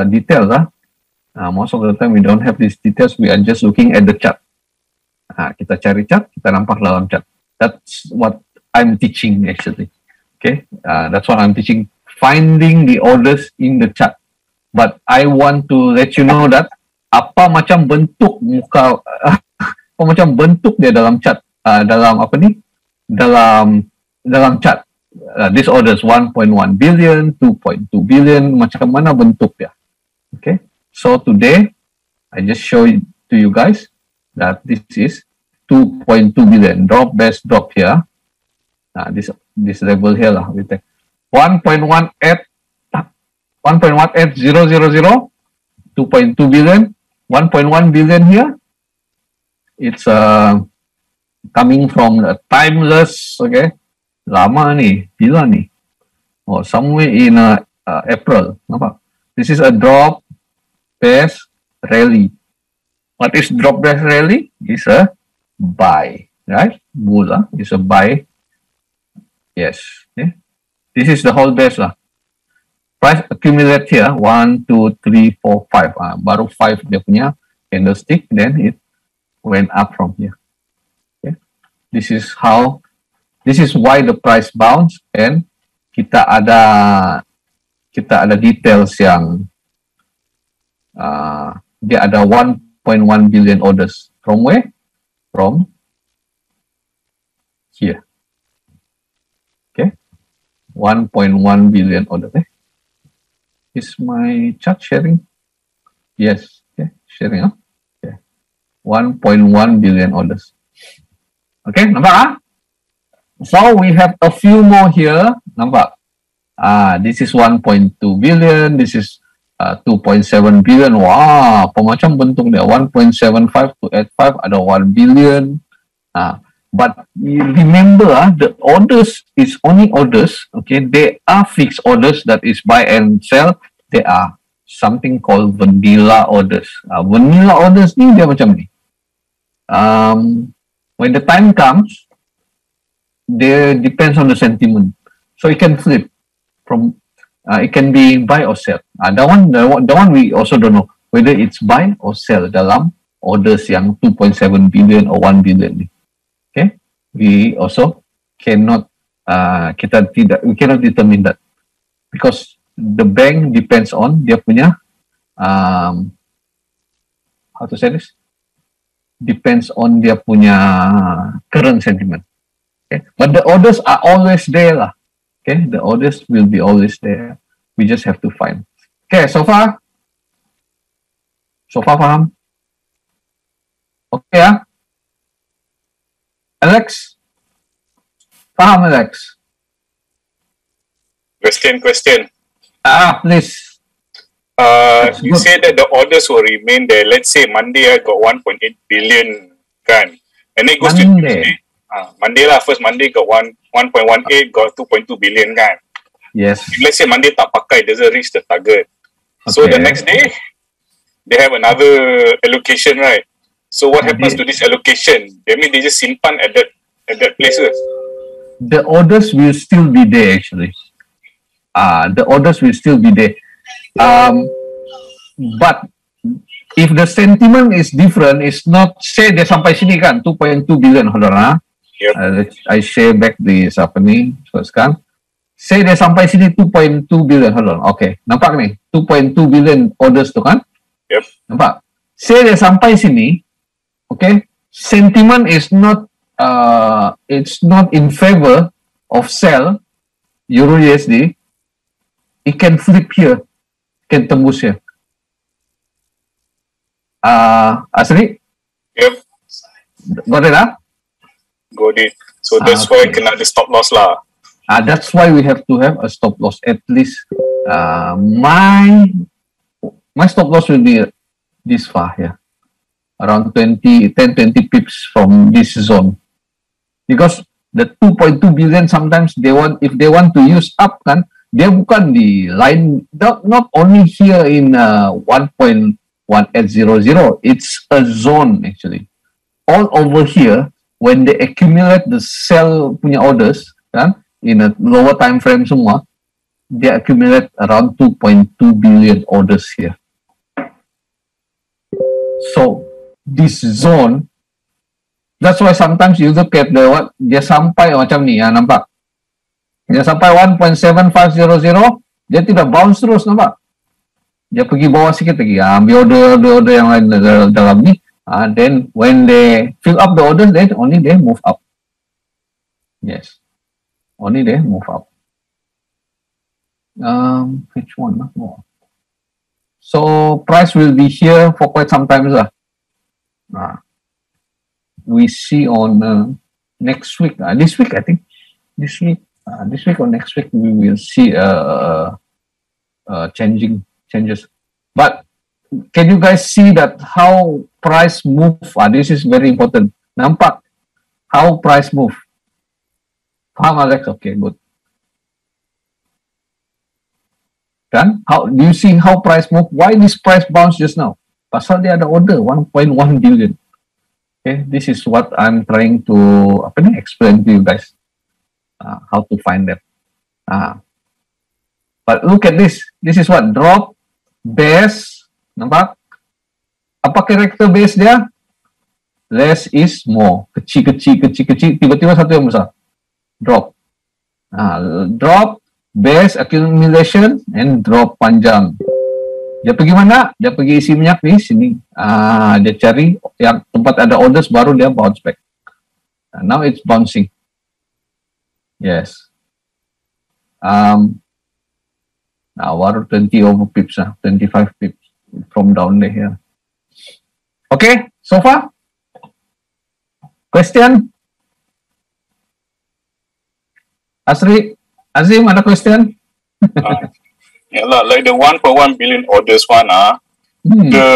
details. Most of the time we don't have these details. We are just looking at the chart. Kita cari chart, kita nampak dalam chart. That's what I'm teaching actually. Okay, that's what I'm teaching. Finding the orders in the chart. But I want to let you know that apa macam bentuk muka, apa macam bentuk dia dalam chart, dalam apa ni? Dalam chart. This orders 1.1 billion, 2.2 billion, macam mana bentuk dia. Okay, so today I just show to you guys that this is 2.2 billion drop, best drop here. This level here lah, we take 1.1800, 2.2 billion, 1.1 billion here. It's coming from the timeless, okay. Lama ni, bila ni? Oh, somewhere in April. Nampak? This is a drop best rally. What is drop best rally? It's a buy, right? Bull is a buy. Yes. Okay. This is the whole best lah. Price accumulate here 1, 2, 3, 4, 5. Baru 5 dia punya candlestick, then it went up from here. Okay. This is why the price bounce, and kita ada details yang dia ada 1.1 billion orders. From where? From here. Okay. 1.1 billion orders. Is my chart sharing? Yes. Okay. Sharing. Okay. 1.1 billion orders. Okay. Nampak? So we have a few more here. Nampak? This is 1.2 billion. This is 2.7 billion. Wah, apa macam bentuk dia? 1.75 to 85 ada 1 billion. But remember, the orders is only orders. Okay, they are fixed orders, that is buy and sell. They are something called vanilla orders. Vanilla orders ni dia macam ni. When the time comes, they depends on the sentiment. So it can flip from, it can be buy or sell. That one we also don't know whether it's buy or sell dalam orders yang 2.7 billion or 1 billion ni. Okay, we also cannot we cannot determine that because the bank depends on dia punya how to say this, depends on dia punya current sentiment. Okay, but the orders are always there lah. Okay, the orders will be always there. We just have to find. Okay, so far faham? Okay Alex? Faham, Alex? Question. Please. You say that the orders will remain there. Let's say Monday I got 1.8 billion kan. And it goes Monday. to Tuesday. Monday lah, first Monday got 1.18, got 2.2 billion kan. Yes. If let's say Monday tak pakai, doesn't reach the target. Okay. So the next day, they have another allocation, right? So what happens to this allocation? I mean, they just simpan at that places. The orders will still be there actually. The orders will still be there. But if the sentiment is different, it's not, say dia sampai sini kan, 2.2 billion, hold on Yep. I share back this apa ni first kan. Say dia sampai sini 2.2 billion, hold on. Okay, nampak ni 2.2 billion orders tu kan? Yep. Nampak? Say dia sampai sini, okay, sentiment is not it's not in favor of sell Euro USD. It can flip here, can tembus here. Asri? Yep. Got it Got it. So that's why kena ada stop loss lah. That's why we have to have a stop loss. At least my stop loss will be this far here, around 10-20 pips from this zone. Because the 2.2 billion sometimes if they want to use up kan, dia bukan di line, not only here in 1.1800. It's a zone actually. All over here. When they accumulate the sell punya orders kan, in a lower time frame semua, they accumulate around 2.2 billion orders here. So this zone, that's why sometimes you look at the what, dia sampai macam ni, nampak? Dia sampai 1.7500, dia tidak bounce terus, nampak? Dia pergi bawah sikit lagi, ambil order yang lain dalam ni. Then when they fill up the orders, then only they move up. Yes, only they move up. Which one? More. So price will be here for quite some time. We see on next week. This week, I think. This week or next week, we will see changes. But can you guys see that how price move? This is very important. Nampak how price move. Paham, Alex? Okay, good. Kan? How do you see how price move? Why this price bounce just now? Pasal dia ada order 1.1 billion. Okay, this is what I'm trying to explain to you guys. How to find that. But look at this. This is what? Drop, base. Nampak? Apa karakter base dia? Less is more. Kecil. Tiba-tiba satu yang besar. Drop. Drop, base, accumulation, and drop panjang. Dia pergi mana? Dia pergi isi minyak di sini. Dia cari yang tempat ada orders, baru dia bounce back. Now it's bouncing. Yes. Now baru 20 over pips, 25 pips from down there here. Okay, so far? Question? Azim, ada question? Like the 1.1 billion orders one, the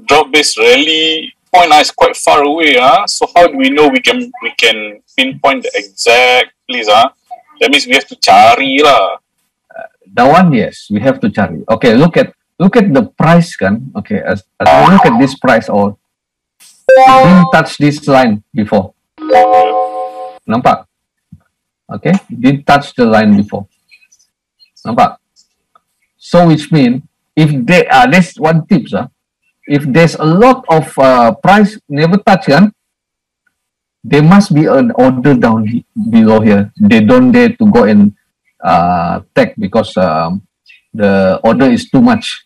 drop base rally point is quite far away. So how do we know we can pinpoint the exact place? That means we have to cari lah. That one, yes, we have to cari. Okay, look at the price kan. Okay, as we look at this price, it didn't touch this line before. Nampak? Okay, didn't touch the line before. Nampak? So which means if they this one tips, if there's a lot of price never touch kan, there must be an order down below here. They don't dare to go and take because the order is too much.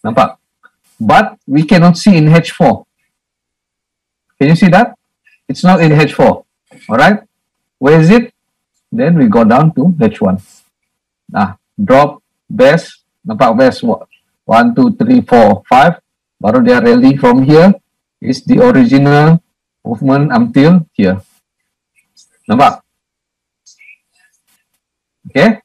Nampak? But we cannot see in H4. Can you see that? It's not in H4. Alright? Where is it? Then we go down to H1. Drop, base, nampak base 1, 2, 3, 4, 5. Baru dia rally from here. Is the original movement until here. Nampak? Okay?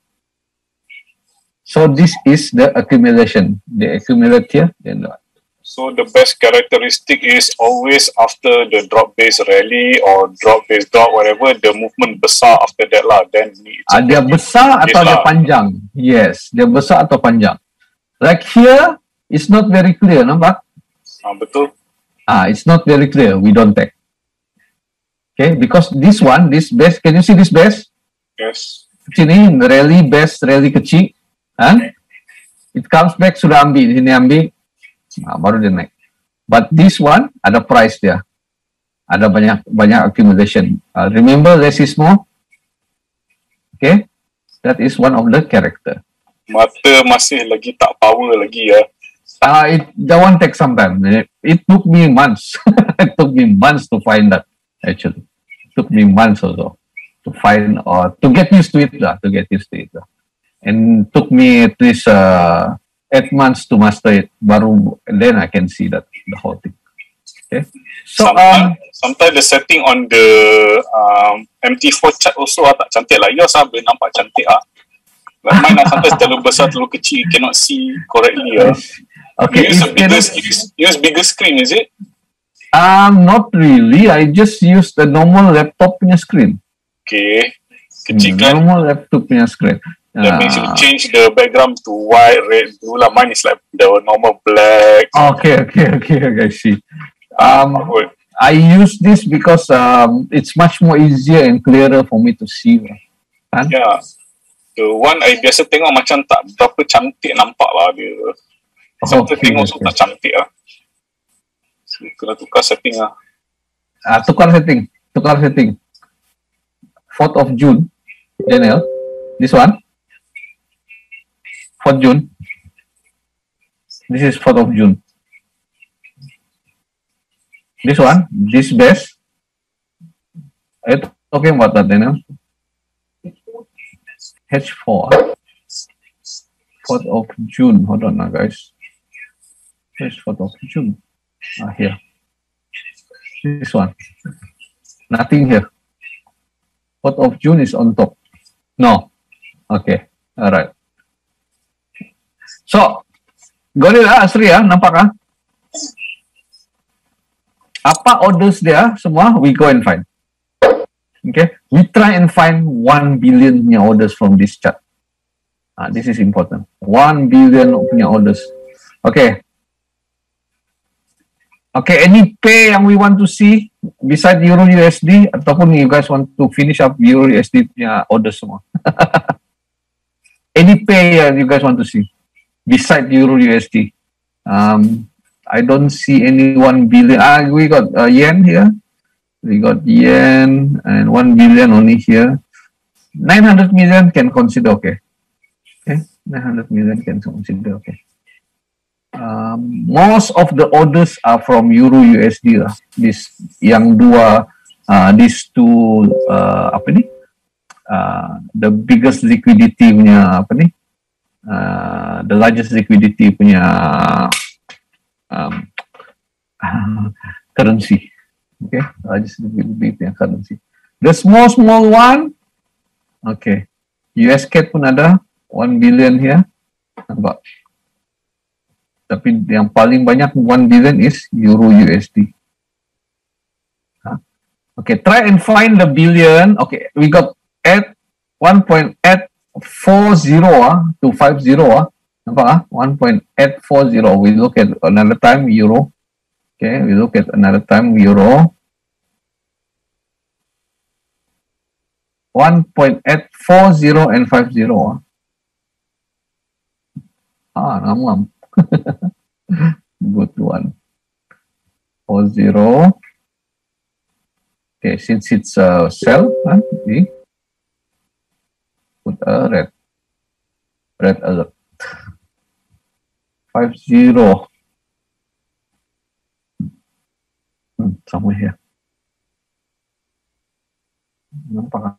So this is the accumulation. They accumulate here, then what? So the best characteristic is always after the drop base rally or drop base drop, whatever, the movement besar after that lah. Then dia besar atau dia panjang? Yes, dia besar atau panjang. Like here, it's not very clear, nampak? Betul. It's not very clear. We don't take. Okay, because this one, this base, can you see this base? Yes. Sini rally base, rally kecil. It comes back, sudah ambil, sini ambil. Baru dia naik. But this one ada price dia, ada banyak accumulation. Remember less is more. Okay, that is one of the character. Mata masih lagi tak power lagi ya. That one take some time. It took me months. It took me months to find that. Actually, it took me months also to find or to get used to it lah. And took me at least 8 months to master it. Baru then I can see that the whole thing. Okay. So sometimes the setting on the MT4 chart also tak cantik lah. Yours boleh nampak cantik But mine sometimes terlalu besar, terlalu kecil, cannot see correctly. Okay. You use bigger screen, is it? Not really. I just use the normal laptop punya screen. Okay. Kecil kan? Normal laptop punya screen. That means you change the background to white, red, blue lah. Mine is like the normal black. Okay. I see. I use this because it's much more easier and clearer for me to see. Yeah. The one I biasa tengok macam tak berapa cantik nampak lah dia. Sampai tengok so tak cantik lah. So, kena tukar setting lah. Tukar setting. 4th of June, Daniel. This one. 4th June. This is 4th of June. This one, this base. Are you talking about that, Daniel? H4. 4th of June. Hold on now, guys. Here's 4th of June. Here. This one. Nothing here. 4th of June is on top. No. Okay. Alright. So, Gorilla asli ya, nampak kan? Apa orders dia semua? We go and find. Okay, we try and find 1 billion punya orders from this chart. This is important. 1 billion punya orders. Okay. Okay, any pair yang we want to see beside Euro USD ataupun you guys want to finish up Euro USD punya orders semua? Any pair yang you guys want to see beside Euro USD? I don't see any 1 billion. We got yen here. We got yen and 1 billion only here. 900 million can consider okay. Okay, 900 million can consider okay. Most of the orders are from Euro USD lah. This yang dua, these two apa ni? The biggest liquidity punya apa ni? The largest liquidity punya currency. Okay, largest liquidity punya currency. The small one, okay. US CAD pun ada 1 billion here. Nampak. Tapi yang paling banyak 1 billion is Euro USD. Okay, try and find the billion. Okay, we got at 1.840 to 50. Nampak 1.840. We look at another time Euro. Okay, we look at another time Euro. 1.840 and 50. Ngam. Good one. 40. Okay, since it's a sell, we put a red alert. 50. Somewhere here. Nampak.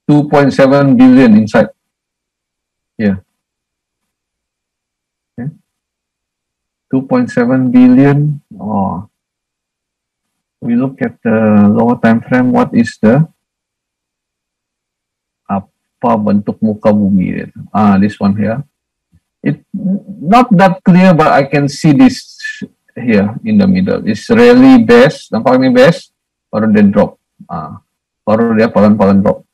2.7 billion inside. Yeah. Okay. 2.7 billion. Oh. We look at the lower time frame. What is the apa bentuk muka bumi? This one here. It not that clear, but I can see this here in the middle. It's really base. Nampak ni base, baru dia drop. Baru dia pelan-pelan drop.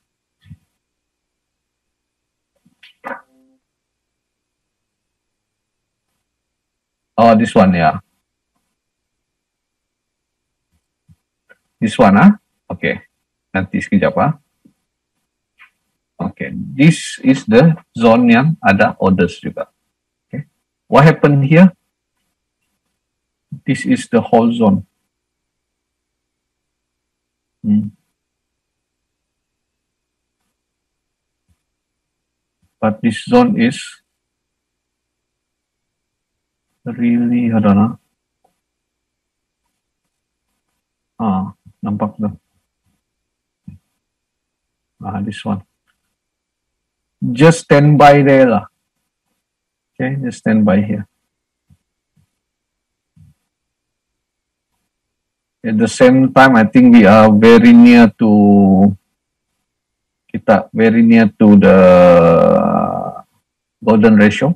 Oh, this one, yeah. This one, Okay. Nanti sekejap, Okay. This is the zone yang ada orders juga. Okay. What happened here? This is the whole zone. But this zone is really, I don't know. Nampak tu. This one. Just stand by there lah. Okay, just stand by here. At the same time, I think we are very near to the golden ratio.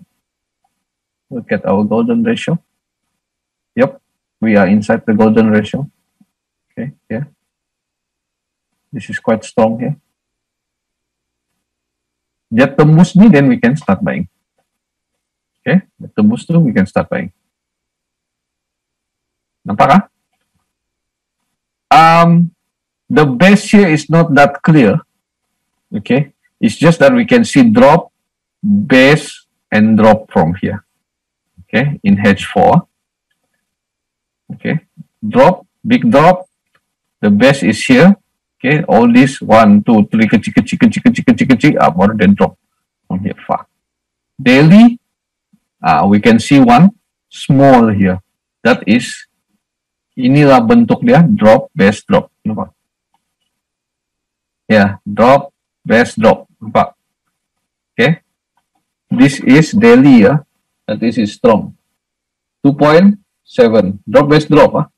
Look at our golden ratio. Yep, we are inside the golden ratio. Okay, yeah. This is quite strong here. Dia tembus ni, then we can start buying. Okay, dia tembus tu, we can start buying. Nampak the base here is not that clear. Okay, it's just that we can see drop, base, and drop from here. Okay, in H4. Okay, drop, big drop. The base is here. Okay, all this 1, 2, 3, kecil, up, or then drop from here far. Daily, we can see one small here. That is, inilah bentuk dia, drop, base, drop. Nampak? Yeah, drop, base, drop. Nampak? Okay. This is daily, ya. And this is strong. 2.7. Drop, base, drop.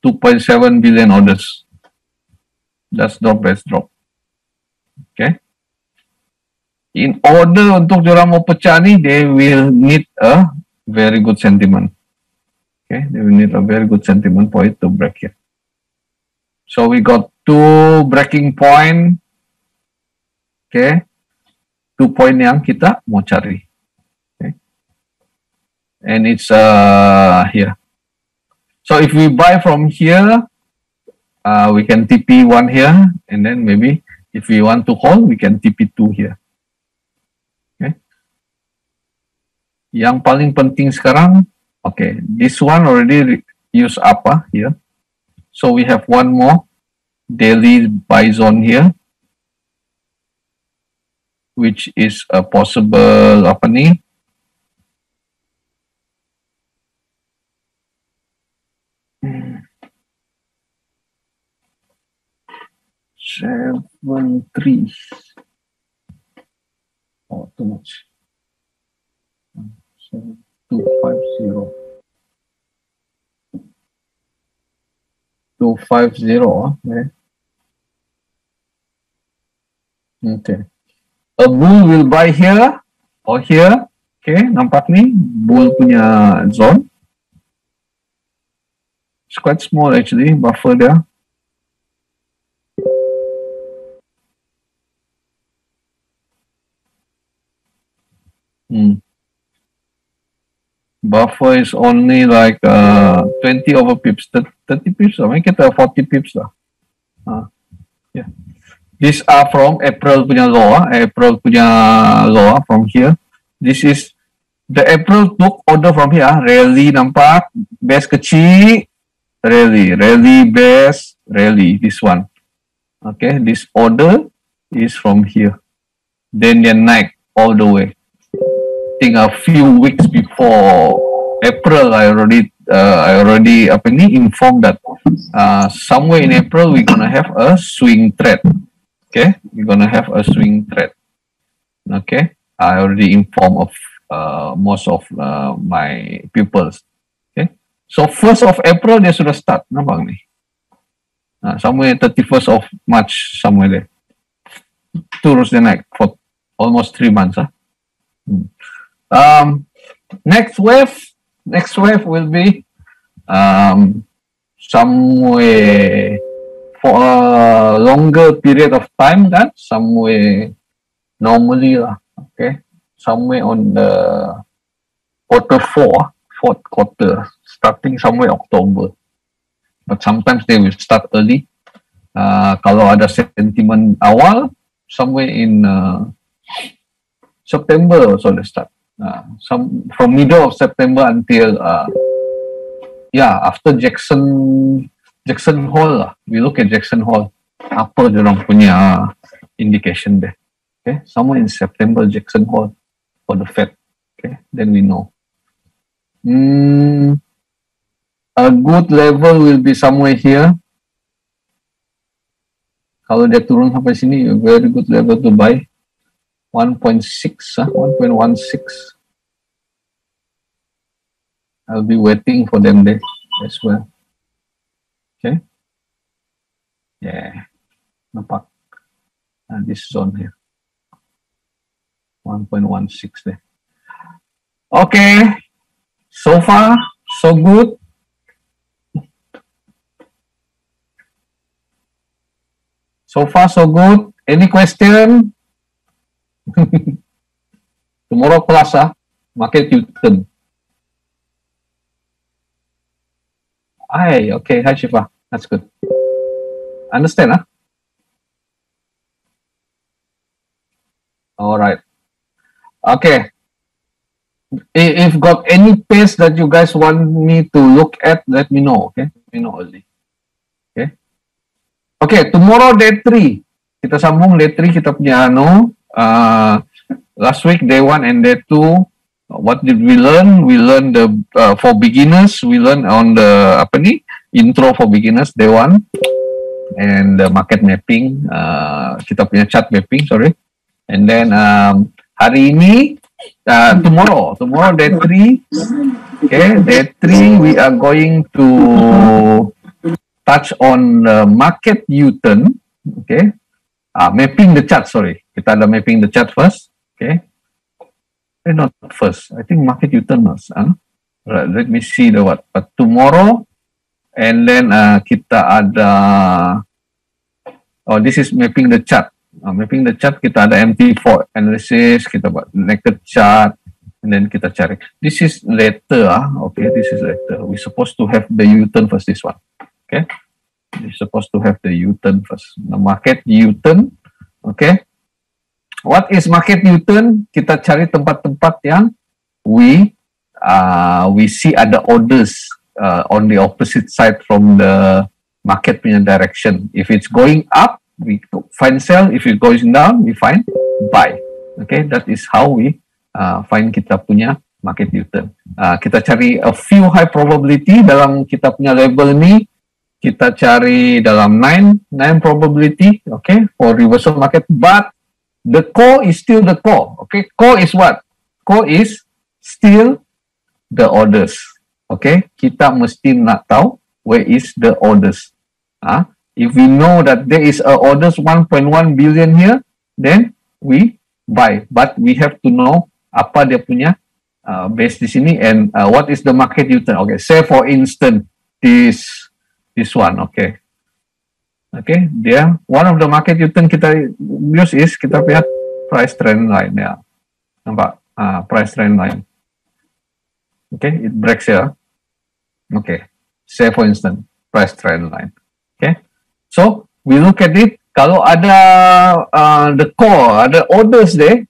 2.7 billion orders. That's drop, base, drop. Okay. In order untuk diorang mau pecah ni, they will need a very good sentiment. Okay, they will need a very good sentiment for it to break here. So we got 2 breaking point. Okay, 2 point yang kita mau cari. Okay, and it's here. So if we buy from here, we can TP 1 here, and then maybe if we want to hold, we can TP 2 here. Okay. Yang paling penting sekarang, okay, this one already use up here. So we have one more daily buy zone here, which is a possible apa nih? Seven three. Oh, too much. 250. 250. Okay. Okay. A bull will buy here or here. Okay, nampak nih bull punya zone. It's quite small actually, buffer there. Buffer is only like 20 over pips, 30 pips, I mean kita 40 pips lah. Yeah. These are from April punya law, April punya law from here. This is the April took order from here, rally nampak, base kecil, rally, base, rally, this one. Okay, this order is from here. Then dia naik all the way. I think a few weeks before April, I already apa ini informed that somewhere in April we're gonna have a swing trade. Okay, we're gonna have a swing trade. Okay, I already informed of most of my pupils. Okay, so 1st of April dia sudah start, nampak ni. Somewhere 31st of March, somewhere there. Terus dia naik for almost 3 months. Next wave will be somewhere for a longer period of time kan, somewhere normally lah, okay, somewhere on the fourth quarter, starting somewhere October, but sometimes they will start early. Kalau ada sentiment awal, somewhere in September also they start. Some from middle of September until after Jackson Hole lah. We look at Jackson Hole. Apa diorang punya indication there? Okay, somewhere in September Jackson Hole for the Fed. Okay, then we know. A good level will be somewhere here. Kalau dia turun sampai sini, a very good level to buy. 1.6, 1.16. I'll be waiting for them there as well. Okay. Yeah. Nampak. This zone here. 1.16 there. Okay. So far, so good. So far, so good. Any question? Tomorrow class, market U-turn. Hi, okay. Hi, Shifa. That's good. Understand, huh? All right. Okay. If got any pace that you guys want me to look at, let me know. Okay, let me know early. Okay. Okay. Tomorrow day 3. Kita sambung day 3 kita punya last week day 1 and day 2. What did we learn? We learned the for beginners. We learned on the intro for beginners day 1 and the market mapping. Kita punya chart mapping. Sorry. And then hari ini tomorrow day 3. Okay, day 3 we are going to touch on market U-turn. Okay, mapping the chart. Sorry, kita ada mapping the chart first. Okay. Not first. I think market U-turn first. Right, let me see the what. But tomorrow, and then kita ada. Oh, this is mapping the chart. Mapping the chart kita ada MT4 analysis. Kita buat naked chart, and then kita cari. This is later. Okay, this is later. We supposed to have the U-turn first. This one. Okay, we supposed to have the U-turn first. The market U-turn. Okay. What is market U-turn? Kita cari tempat-tempat yang we see ada orders on the opposite side from the market punya direction. If it's going up, we find sell. If it goes down, we find buy. Okay, that is how we find kita punya market U-turn. Kita cari a few high probability dalam kita punya level ni. Kita cari dalam 9 probability. Okay, for reversal market, but the core is still the core. Okay, core is what? Core is still the orders. Okay, kita mesti nak tahu where is the orders. If we know that there is a orders 1.1 billion here, then we buy. But we have to know apa dia punya base di sini and what is the market U-turn. Okay, say for instance this one. Okay. Okay, dia one of the market U-turn kita use is kita lihat price trend line ya. Nampak? Price trend line. Okay, it breaks here. Okay, say for instance price trend line. Okay, so we look at it. Kalau ada the core, ada orders there.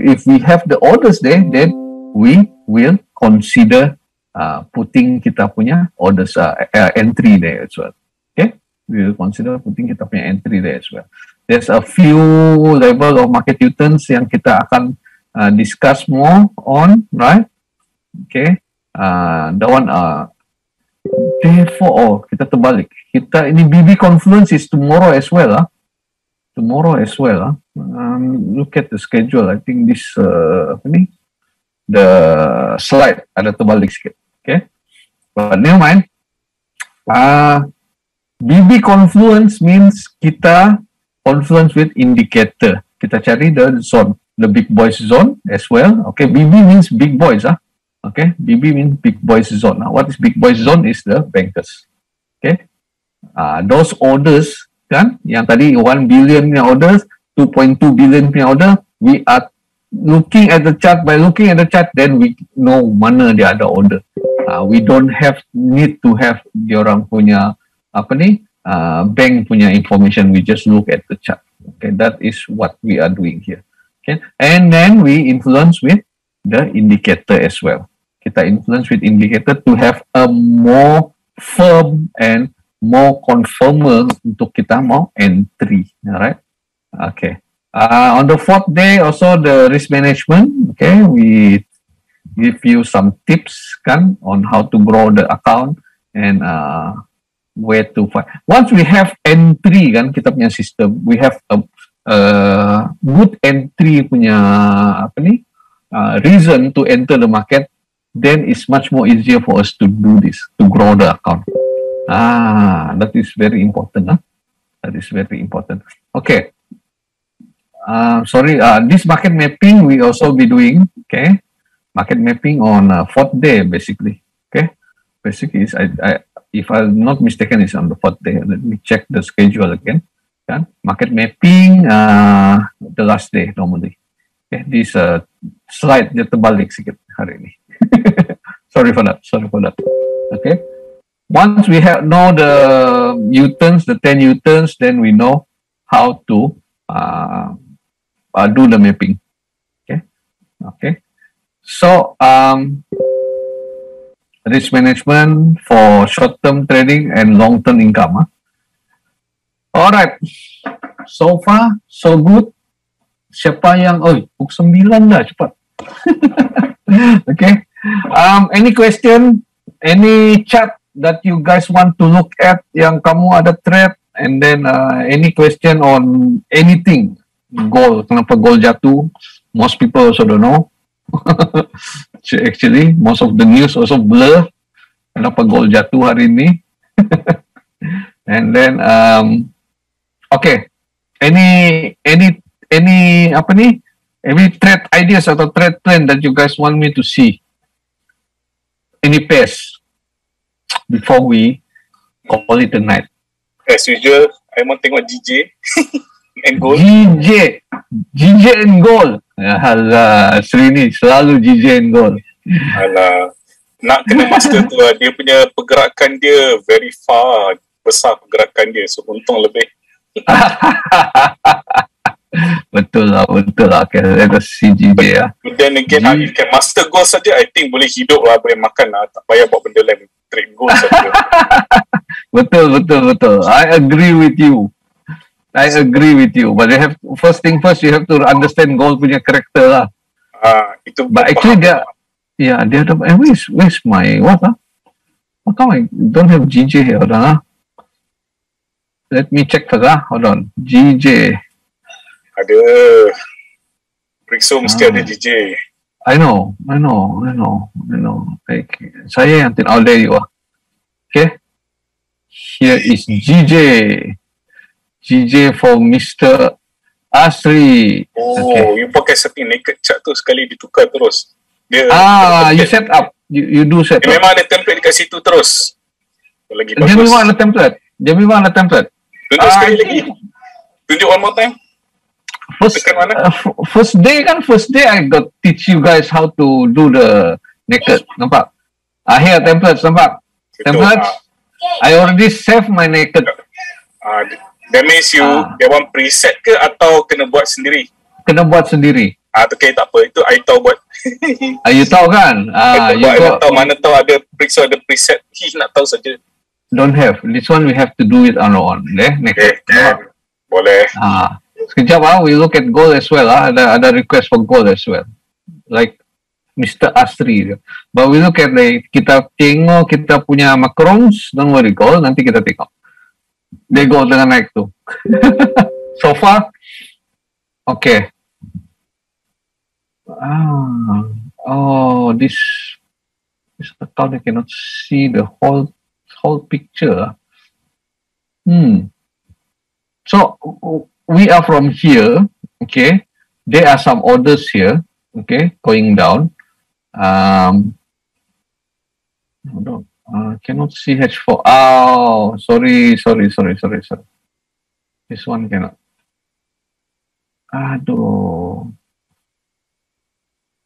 If we have the orders there, then we will consider putting kita punya orders entry there as well. Okay. We will consider putting kita punya entry there as well. There's a few level of market U-turns yang kita akan discuss more on, right? Okay. That one day 4, kita terbalik. Kita ini BB Confluence is tomorrow as well. Tomorrow as well. Look at the schedule. I think this the slide ada terbalik sikit. Okay. But never mind. BB Confluence means kita confluence with indicator. Kita cari the zone, the big boys zone as well. Okay, BB means big boys. Okay, BB means big boys zone. What is big boys zone? Is the bankers. Okay, those orders kan, yang tadi 1 billion punya orders, 2.2 billion punya order, we are looking at the chart. By looking at the chart, then we know mana dia ada order. We don't need to have diorang punya bank punya information. We just look at the chart. Okay, that is what we are doing here. Okay, and then we influence with the indicator as well. Kita influence with indicator to have a more firm and more confirmer untuk kita mau entry. Alright. Okay. On the 4th day also the risk management. Okay, we give you some tips kan on how to grow the account and where to find. Once we have entry kan, kita punya system, we have a good entry punya reason to enter the market, then it's much more easier for us to do this, to grow the account. That is very important. That is very important. Okay. Sorry, this market mapping we also be doing. Okay, market mapping on 4th day basically. Okay, basically is if I'm not mistaken, is on the 4th day. Let me check the schedule again. Kan? Market mapping, the last day normally. Okay, this slide dia terbalik sikit hari ini. Sorry for that. Okay, once we know the U-turns, the 10 U-turns, then we know how to do the mapping. Okay. So risk management for short-term trading and long-term income. Alright. So far, so good. Siapa yang, pukul 9 dah, cepat. Okay. Any question? Any chat that you guys want to look at yang kamu ada trade? And then any question on anything? Gold, kenapa gold jatuh? Most people also don't know. Actually, most of the news also blur. Kenapa gold jatuh hari ini? And then, okay. Any trade ideas atau trade plan that you guys want me to see? Any pairs before we call it a night? As usual, I mau tengok GJ and gold. GJ and gold. Alah, Sri ni selalu GJ and gold. Alah, nak kena master tu lah. Dia punya pergerakan dia very far, besar pergerakan dia. So, untung lebih. Betul lah. Okay, let us see GJ lah. Then again, you can master gold saja, I think boleh hidup lah, boleh makan lah. Tak payah buat benda lain. Trade gold saja. Betul. I agree with you. But first thing first, you have to understand gold punya karakter lah. Itu. But actually dia ada. Where's my what? How come I don't have GJ here? Hold on. Let me check first. Hold on. GJ. Ada. Prixo mesti ada GJ. I know. Saya yang all there you are. Okay. Here is GJ. GJ for Mr. Asri. Okay. You pakai setting naked chart tu sekali ditukar terus. Dia you set up. You do set up. Memang ada template dekat situ terus. Lagi bagus. Dia memang ada template. Tunjuk sekali lagi. Tunjuk one more time. First day I got teach you guys how to do the naked. Nampak? Here templates, nampak? Templates. I already save my naked. That means you dia want preset ke atau kena buat sendiri? Kena buat sendiri. Okay, tak apa. Itu I tahu buat. You tahu kan? Mana tahu ada preset. Nak tahu saja. Don't have. This one we have to do it on our own. Naked. Okay. Boleh. Sekejap we look at gold as well. Ada request for gold as well. Like Mr. Asri. But we look at kita tengok kita punya macrons. Don't worry gold. Nanti kita tengok. Dia gold dengan naik tu. So far. Okay. This account I cannot see the whole picture. So we are from here. Okay. There are some orders here. Okay, going down. Hold on. Cannot see H4. Sorry. This one cannot. Aduh.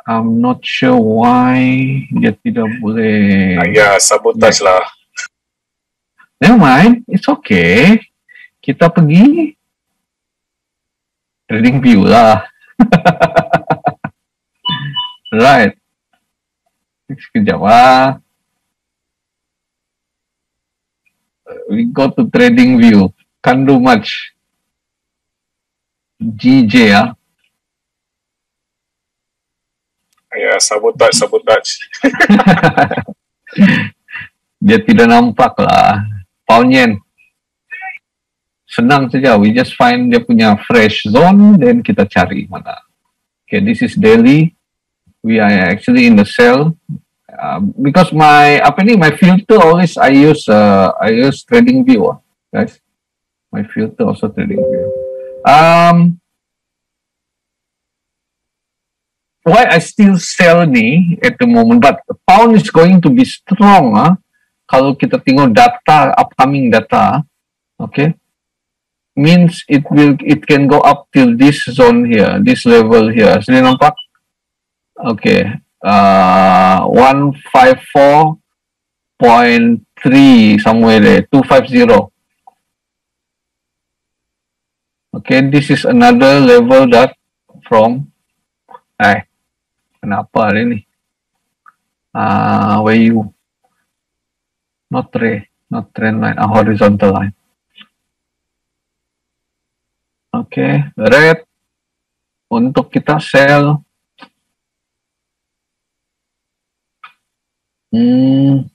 I'm not sure why dia tidak boleh. Sabotage lah. Never mind, it's okay. Kita pergi trading view lah. Right. Sekejap we go to trading view. Can't do much. GJ sabotage. Dia tidak nampak lah. Pound yen. Senang saja. We just find dia punya fresh zone, then kita cari mana. Okay, this is daily. We are actually in the sell. Because my filter always I use trading view, guys. My filter also trading view. Why I still sell ni at the moment, but the pound is going to be strong. Kalau kita tengok data, upcoming data, okay, means it can go up till this zone here, this level here. Sudah nampak? Okay, 154.2 253 somewhere there, 250. Okay, this is another level that from kenapa ini? Where you not trend line, a horizontal line. Okay, red untuk kita sell 25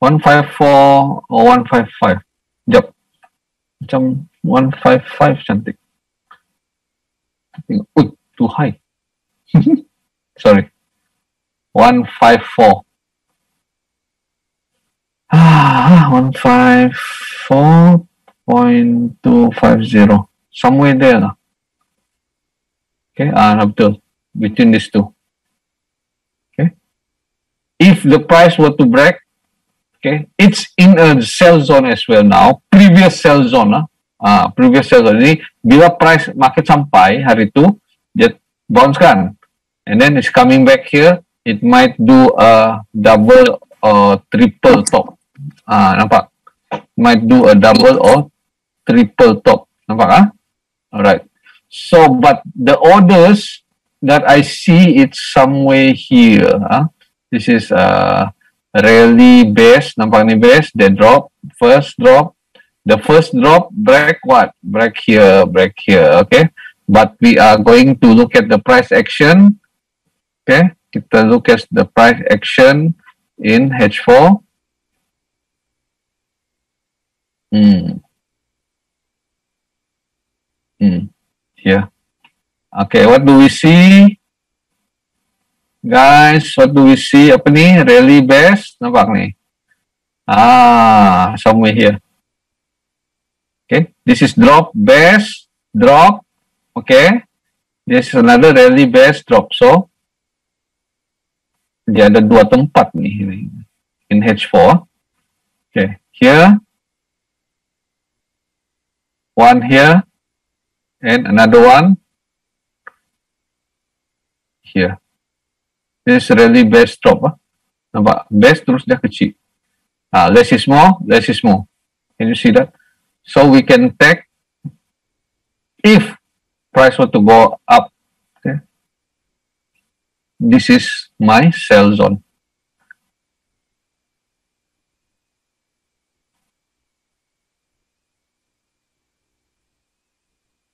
154 or 155. Jap. Macam 155 cantik. Too high. Sorry. 154. 154.250. Somewhere there lah. Okay, betul. Between these two. Okay. If the price were to break, okay, it's in a sell zone as well now. Previous sell zone lah. Previous sell zone. Ini bila price market sampai hari itu, dia bounce kan. And then it's coming back here. It might do a double or triple top. Nampak? Might do a double or triple top. Nampak? Alright. So, but the orders that I see, it's somewhere here. This is rally base. Nampak ni base. They drop. First drop. The first drop break what? Break here. Break here. Okay. But we are going to look at the price action. Okay. Kita look at the price action in H4. Here. Okay, what do we see? Guys, what do we see? Apa ni? Rally base. Nampak ni? Somewhere here. Okay, this is drop, base, drop. Okay, this is another rally base, drop. So, dia ada dua tempat ni in H4. Okay, here. One here. And another one here. This really base drop. Nampak? Base terus dia kecil. Less is more, less is more. Can you see that? So we can take if price were to go up. Okay. This is my sell zone.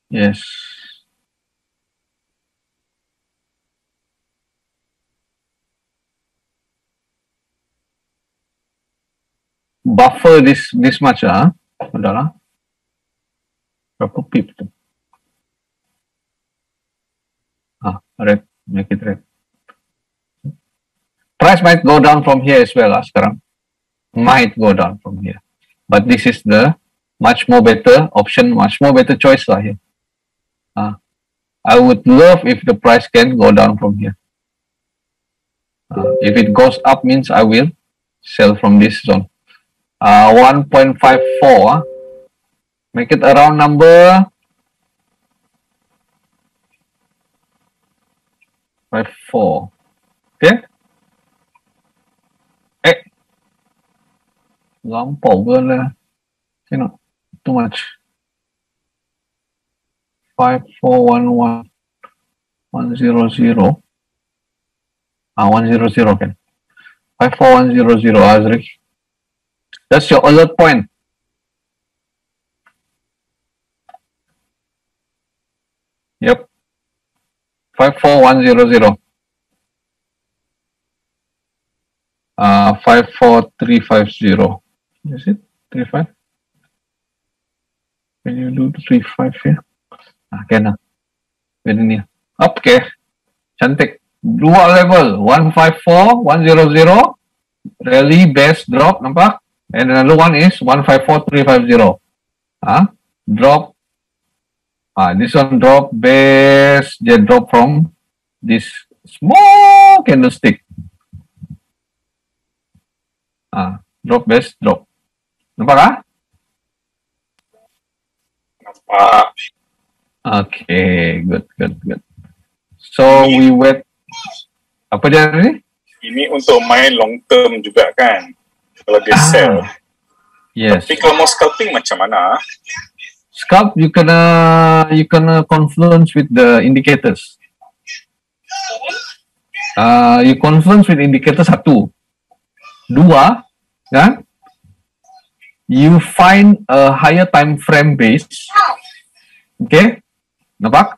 Yes. Buffer this much Udahlah. Berapa pip tu? Red, make it red. Price might go down from here as well sekarang. Might go down from here. But this is the much more better option, much more better choice lah here. I would love if the price can go down from here. If it goes up means I will sell from this zone. 1.54. Make it a round number. 54. Okay. Lampau lah. Cannot. Too much. 5411 100. 100 kan. 54100 Azri. That's your alert point. Yep. 54100. 54350. Is it 35? Can you do 35 here? Can Pwede niya. Okay. Cantik. Dua level. 154, 100. Rally base drop. Nampak? And another one is 154350. Drop. This one drop base. They drop from this small candlestick. Drop base drop. Nampak? Nampak. Okay, good. So we wait. Apa dia ni? ini untuk main long term juga kan, kalau dia sell. Yes. Tapi kalau mau scalping macam mana? Scalp, you can confluence with the indicators. You confluence with indicator 1. 2, kan? You find a higher time frame base. Okay, nampak?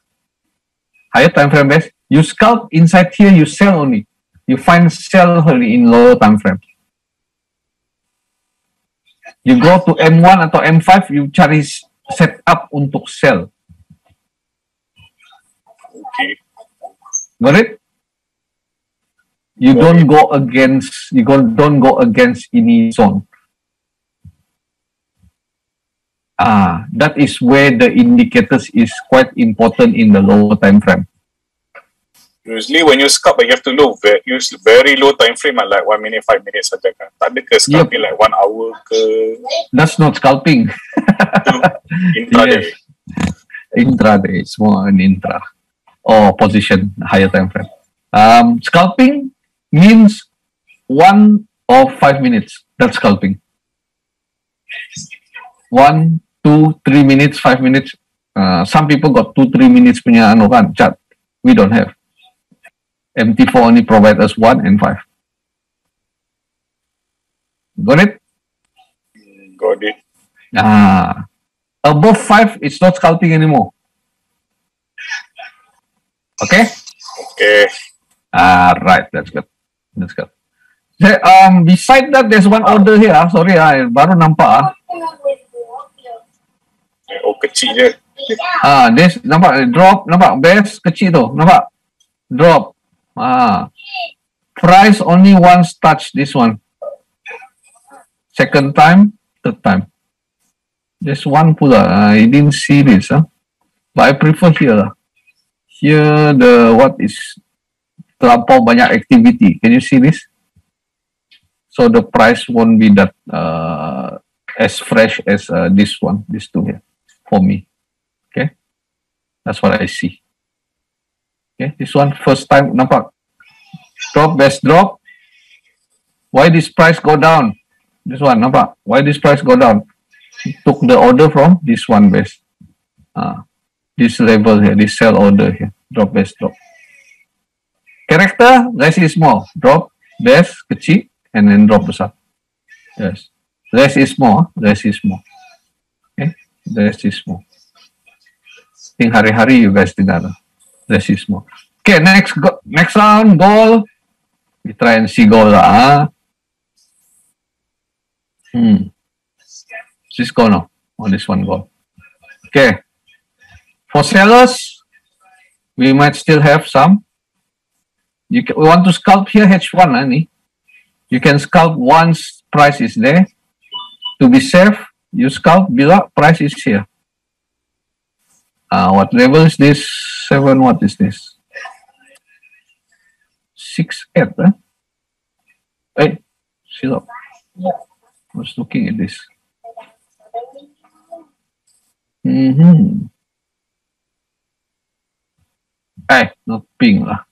Higher time frame base. You scalp inside here, you sell only. You find sell only in lower time frame. You go to M1 atau M5, you cari set up untuk sell. Okay. Got it? You don't go against any zone. That is where the indicators is quite important in the lower time frame. Usually when you scalp, you have to use very low time frame, like 1 minute, 5 minutes saja kan. Tak ada ke scalping like 1 hour ke? That's not scalping. Intraday. Yes. Intraday, it's more an intra or position higher time frame. Scalping means 1 or 5 minutes. That's scalping. 1, 2, 3 minutes, 5 minutes. Some people got 2-3 minutes punya chart. We don't have. MT4 only provide us 1 and 5. Got it? Got it. Above 5, it's not scalping anymore. Okay? Okay. Right, that's good. That's good. Beside that, there's one order here. Sorry, baru nampak. Oh, kecil je. This nampak drop, nampak base kecil tu, nampak drop. Price only once touch this one. Second time, third time. There's one pula. I didn't see this, but I prefer here. Here what is terlampau banyak activity. Can you see this? So the price won't be that as fresh as this one, these two here, for me. Okay, that's what I see. Okay, this one first time nampak drop, best drop. Why this price go down? This one nampak. Why this price go down? Took the order from this one best. This level here, this sell order here, drop, best, drop. Character, less is small, drop, best, kecil, and then drop besar. Yes, less is small, less is small. Okay, less is small. Think hari-hari you guys think that. Less is small. Okay, next round, goal. We try and see goal lah. This goal now. This one goal. Okay. For sellers, we might still have some. We want to scalp here H1 ni. You can scalp once price is there. To be safe, you scalp bila price is here. What level is this? 7, what is this? 6-8, Hey, still up. I was looking at this. Hey, not pink lah.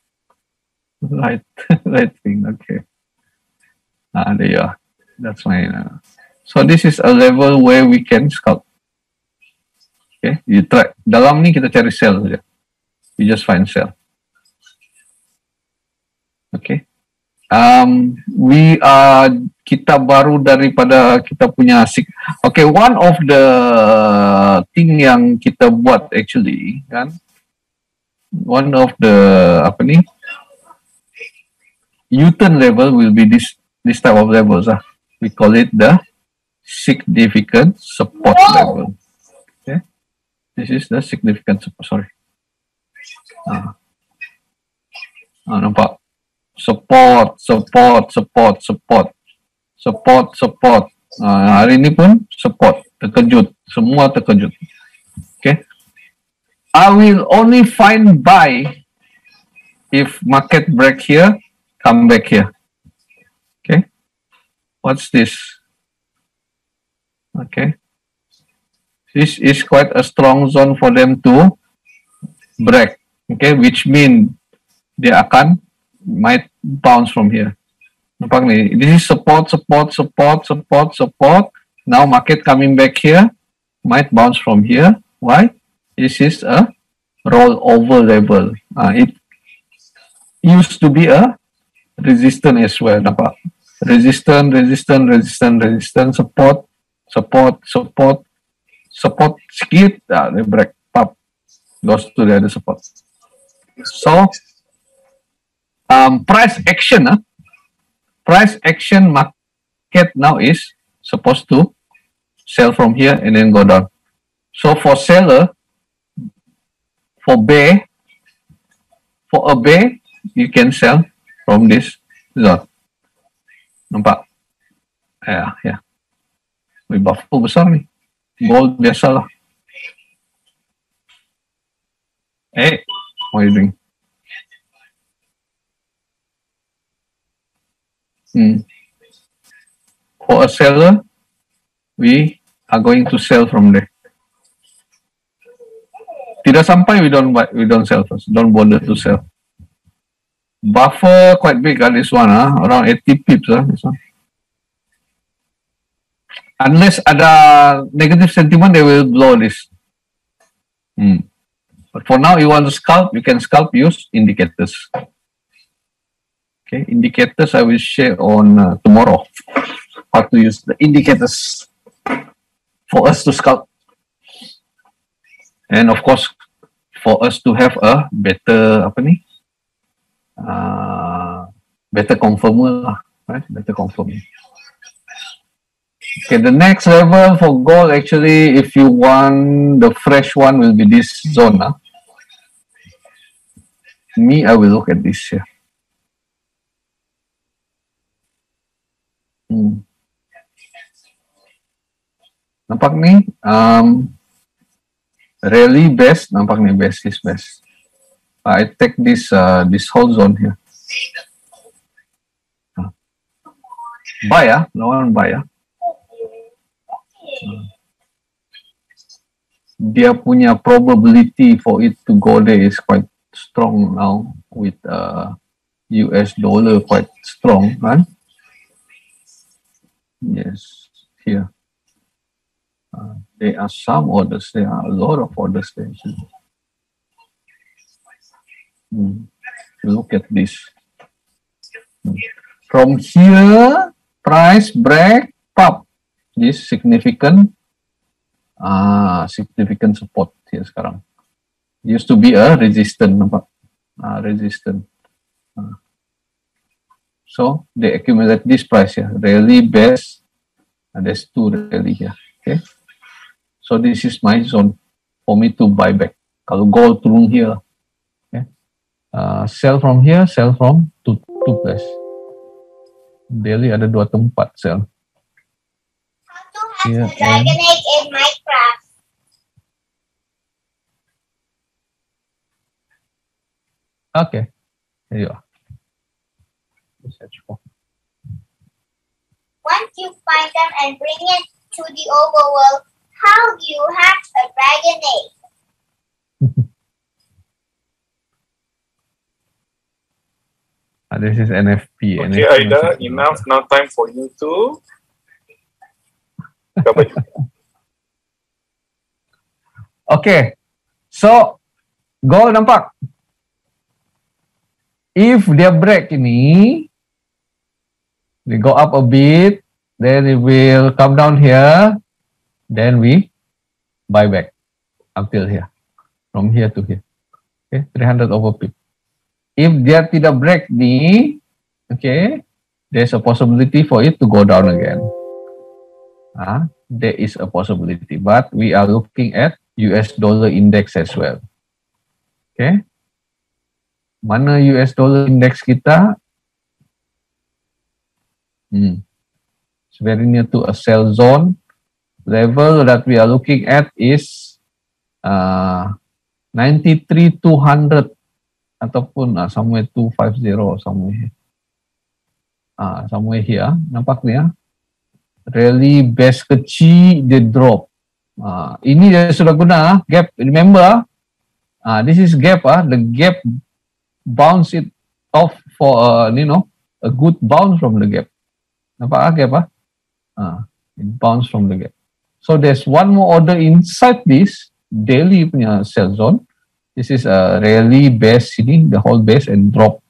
Light pink, okay. There you are. That's fine. So this is a level where we can scalp. Okay, you try. Dalam ni kita cari sell saja. You just find sell. Okay. Kita baru daripada kita punya okay, one of the thing yang kita buat actually kan, one of the U-turn level will be this type of levels. We call it the significant support level. Okay, this is the significant support. Sorry. Nampak? Support. Hari ini pun support. Terkejut. Semua terkejut. Okay. I will only find buy if market break here, come back here. Okay. What's this? Okay. This is quite a strong zone for them to break. Okay, which mean they might bounce from here. Nampak nih, this is support. Now market coming back here, might bounce from here. Why? This is a rollover level. It used to be a resistance as well. Nampak? Resistance, support sikit, they break, pop, goes to the other support. So, price action market now is supposed to sell from here and then go down. So for seller, for a bear, you can sell from this zone. Nampak? Ya. Wih, buffer besar nih. Gold biasa lah. What are you doing? For a seller, we are going to sell from there. Tidak sampai we don't sell first. Don't bother to sell. Buffer quite big this one, around 80 pips this one. Unless ada negative sentiment, they will blow this. But for now, you want to scalp, you can scalp, use indicators. Okay, indicators I will share on tomorrow. How to use the indicators for us to scalp. And of course, for us to have a better, better confirmer, right? Better confirmer. Okay, the next level for gold, actually, if you want the fresh one, will be this zone. Me, I will look at this here. Nampak nih, rally best, nampak nih best is best. I take this this whole zone here. Buy ya, lawan buy ya. Dia punya probability for it to go there is quite strong now with US dollar quite strong, right? Yes, here. There are some orders, there are a lot of orders there. Look at this. From here, price break, pop. This significant support here sekarang. Used to be a resistance, nampak? Resistance. So they accumulate this price here. Rally best. There's two rally here. Okay. So this is my zone for me to buy back. Kalau gold turun here, okay. Sell from here, sell from two place. Daily ada dua tempat sell. Here Dragon Egg in Minecraft. Okay, here you are. Once you find them and bring it to the overworld, how do you hatch a dragon egg? This is NFP. Okay, Aida, enough. Now time for you to cover. Okay, so gold nampak. If dia break ini, we go up a bit, then it will come down here, then we buy back until here, from here to here. Okay, 300 over pip. If dia tidak break ni, okay, there's a possibility for it to go down again. There is a possibility, but we are looking at US dollar index as well. Okay. Mana US dollar index kita? It's very near to a sell zone. Level that we are looking at is 93,200 ataupun somewhere 250 or somewhere here. Somewhere here. Nampak ni ya. Rally base kecil dia drop. Ini dia sudah guna gap. Remember, this is gap. The gap bounce it off for a good bounce from the gap. Nampak gap it bounced from the gap. So there's one more order inside this daily punya sell zone. This is a rally base sini, the whole base and drop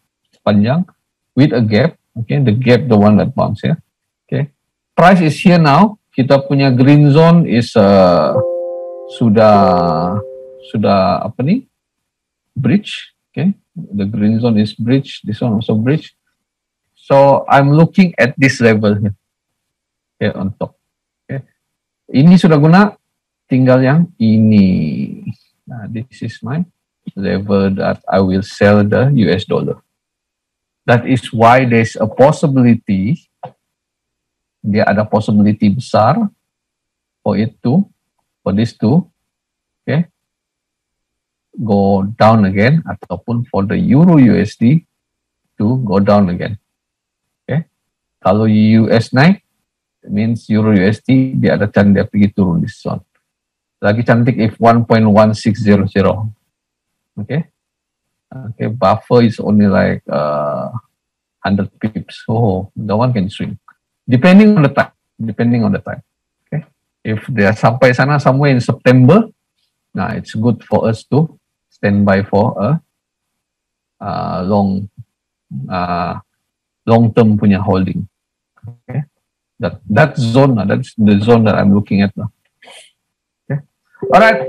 panjang with a gap. Okay, the gap the one that bounce here. Okay, price is here now. Kita punya green zone is sudah apa ni? Bridge. Okay, the green zone is bridge. This one also bridge. So I'm looking at this level here. Okay, on top. Okay, ini sudah guna. Tinggal yang ini. Nah, this is my level that I will sell the US dollar. That is why there's a possibility. Dia ada possibility besar for this to, okay, go down again, ataupun for the Euro USD to go down again. Okay, kalau US naik, it means Euro USD dia ada chance dia pergi turun di zone. Lagi cantik if 1.1600. Okay, buffer is only like 100 pips. Oh, the one can swing. Depending on the time. Okay, if they are sampai sana somewhere in September, nah, it's good for us to stand by for a long term punya holding. Okay, that zone, that's the zone that I'm looking at now. Okay, all right.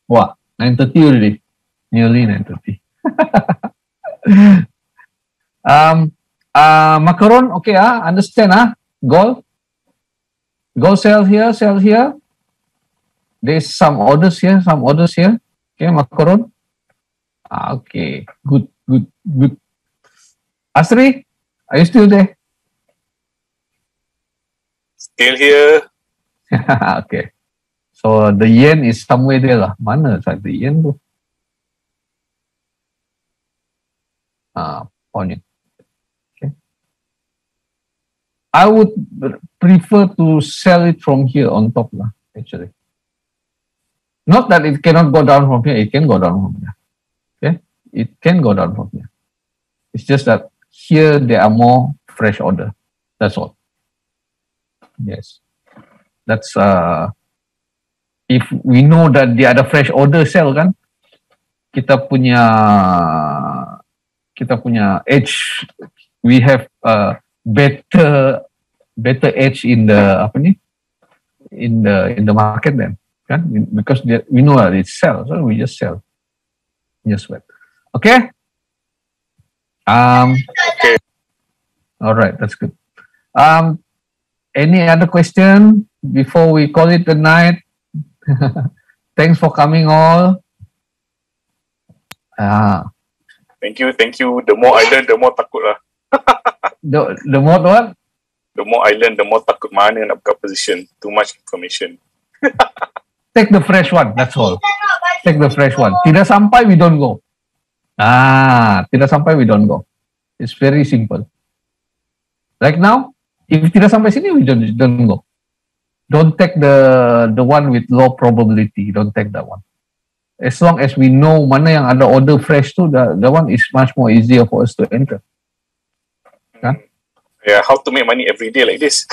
Wah, 9:30 already, nearly 9:30. Macaron, okay, understand, gold sell here. There's some orders here. Okay, Macaron. Okay, good. Asri, are you still there? Still here. Okay. So the yen is somewhere there lah. Mana the yen tu? Pound yen. I would prefer to sell it from here on top lah, actually. Not that it cannot go down from here, it can go down from here. Okay, it can go down from here. It's just that here there are more fresh order. That's all. Yes, that's if we know that the other fresh order sell kan, kita punya edge. We have better edge in the in the market then, kan? Because we know that it sells, so we just sell. Just wait. Okay. Okay. All right, that's good. Any other question before we call it the night? Thanks for coming all. Thank you. The more I learn, the more takut lah. The more what? The more I learn, the more takut mana nak buka position. Too much information. Take the fresh one, that's all. Take the fresh one. Tidak sampai we don't go. Tidak sampai we don't go. It's very simple. Like now, if tidak sampai sini, we don't go. Don't take the one with low probability. Don't take that one. As long as we know mana yang ada order fresh tu, the one is much more easier for us to enter. Kan? Yeah, how to make money every day like this?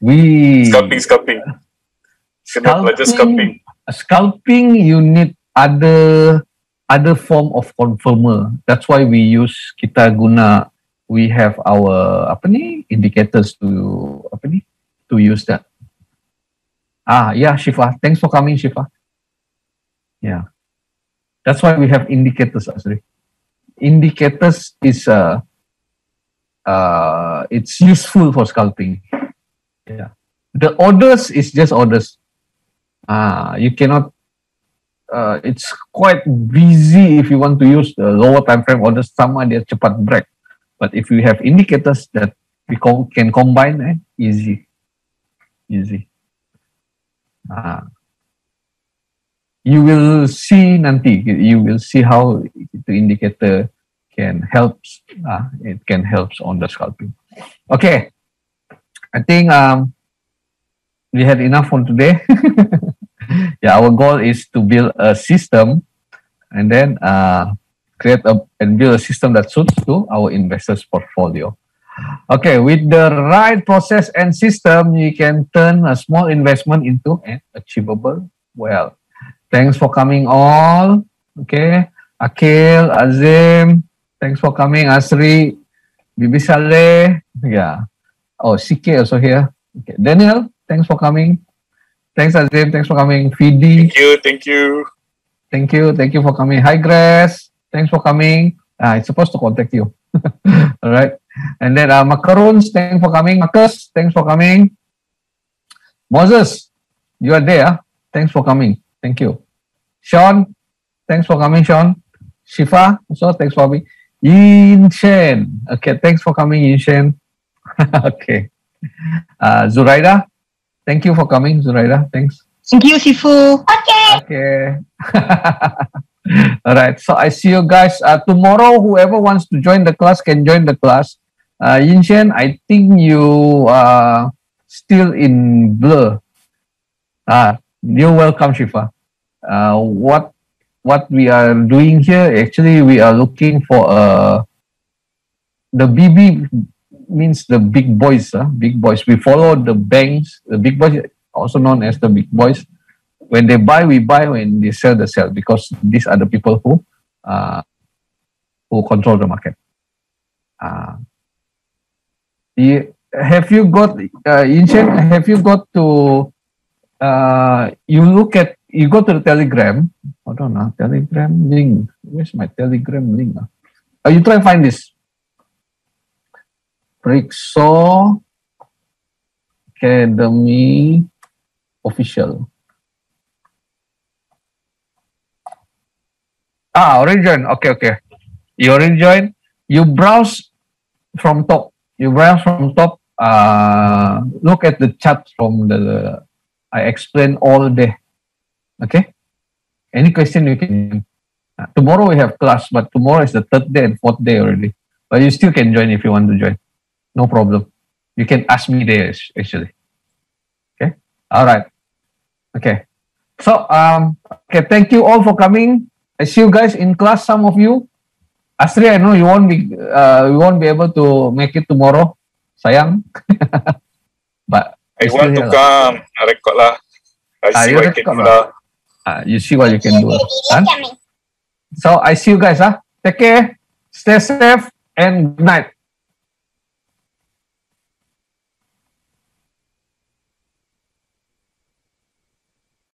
Scalping. Kena belajar scalping. Scalping, you need other form of confirmer. That's why we have our indicators to use that. Yeah, Shifa. Thanks for coming, Shifa. Yeah. That's why we have indicators actually. Indicators is it's useful for scalping. Yeah. The orders is just orders. You cannot it's quite busy if you want to use the lower time frame orders, sama dia cepat break. But if you have indicators that we can combine, easy. You will see nanti. You will see how the indicator can help. It can help on the scalping. Okay, I think we had enough for today. Yeah, our goal is to build a system, and then create and build a system that suits to our investors' portfolio. Okay, with the right process and system, you can turn a small investment into an achievable wealth. Thanks for coming all. Okay, Akil, Azim, thanks for coming. Asri, Bibi Saleh, yeah. Oh, CK also here. Okay, Daniel, thanks for coming. Thanks, Azim, thanks for coming. Fidi. Thank you. Thank you for coming. Hi, Grace, thanks for coming. It's supposed to contact you. All right. And then Macaroons, thanks for coming. Marcus, thanks for coming. Moses, you are there. Thanks for coming. Thank you. Sean, thanks for coming, Sean. Shifa, also thanks for coming. Yin Shen, okay, thanks for coming, Yin Shen. Okay. Zuraida, thank you for coming, Zuraida. Thanks. Thank you, Sifu. Okay. All right. So I see you guys tomorrow. Whoever wants to join the class can join the class. Yin Shen, I think you are still in blur. You're welcome, Shifa. What we are doing here, actually, we are looking for the BB means the big boys. Big boys. We follow the banks, the big boys, also known as the big boys. When they buy, we buy. When they sell, they sell. Because these are the people who control the market. Have you got Yinshen? Have you got to? You go to the Telegram. Hold on, Telegram link. Where's my Telegram link? You try and find this. Prixo Academy official. Already joined. Okay. You already joined. You browse from top. Look at the chat from the. I explain all day. Okay. Any question you can. Tomorrow we have class, but tomorrow is the third day and fourth day already. But you still can join if you want to join. No problem. You can ask me there actually. Okay. All right. Okay. So okay. Thank you all for coming. I see you guys in class. Some of you. Astri, I know you won't be able to make it tomorrow. Sayang. But I want to come. I record lah. I see what I can do lah. You see what you can do. So I see you guys. Take care. Stay safe and good night.